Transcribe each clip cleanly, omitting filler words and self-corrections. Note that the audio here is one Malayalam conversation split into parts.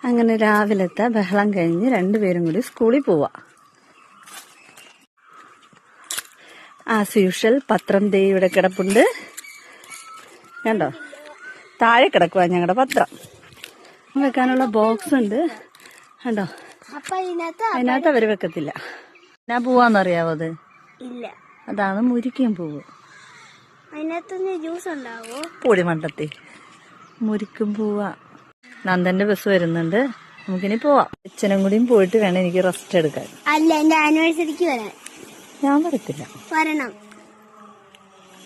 അങ്ങനെ രാവിലത്തെ ബഹളം കഴിഞ്ഞ് രണ്ടുപേരും കൂടി സ്കൂളിൽ പോവാ. ആസ് യൂഷ്വൽ പത്രം ദേ ഇവിടെ കിടപ്പുണ്ട്. കണ്ടോ, താഴെ കിടക്കുക ഞങ്ങളുടെ പത്രം. വെക്കാനുള്ള ബോക്സ് ഉണ്ട് കണ്ടോ. അതിനകത്ത് അവര് വെക്കത്തില്ല. ഞാൻ പോവാന്നറിയാവോ അത്? ഇല്ല. അതാണ് മുരിക്കും പൂവ്. അതിനകത്ത് ജ്യൂസ് ഉണ്ടാവോ? പൊടി മണ്ടത്തി മുരിക്കും പൂവാ. നന്ദന്റെ ബസ് വരുന്നുണ്ട്, നമുക്കിനി പോവാം. അച്ഛനും കൂടിയും പോയിട്ട് വേണം എനിക്ക് റെസ്റ്റ് എടുക്കാൻ. അല്ല, എന്റെ ആനിവേഴ്സറിക്ക് വരാൻ. ഞാൻ വരത്തില്ല. വരണം.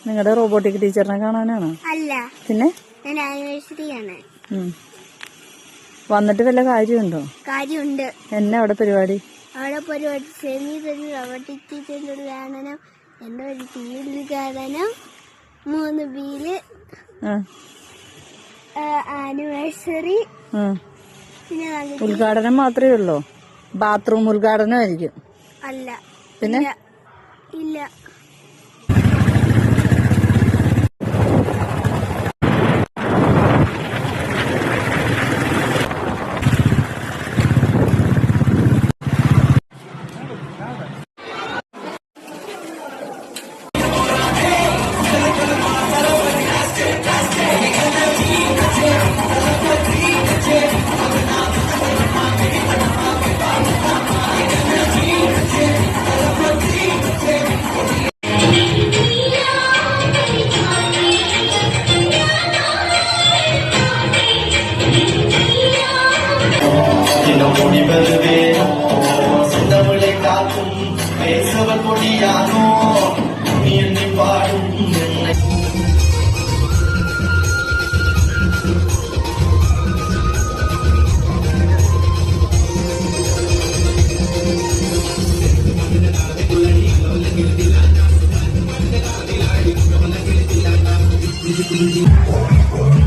നിങ്ങളുടെ റോബോട്ടിക് ടീച്ചറിനെ കാണാനാണോ? അല്ല, പിന്നെ എന്റെ ആനിവേഴ്സറിയാണ്. വന്നിട്ട് വല്ല കാര്യമുണ്ടോ? കാര്യമുണ്ട്. എന്നെ അവിടെ പരിപാടി? അവിടെ പരിപാടി റോബോട്ടിക് ടീച്ചറിന്റെ കാണണം, എന്റെ ഒരു ടീമിൽ കാണണം, 3 ബീല്, ആനിവേഴ്സറി. പിന്നെ ഉദ്ഘാടനം മാത്രമേ ഉള്ളൂ? ബാത്റൂം ഉദ്ഘാടനമായിരിക്കും? അല്ല. പിന്നെ ഇല്ല. Thank you.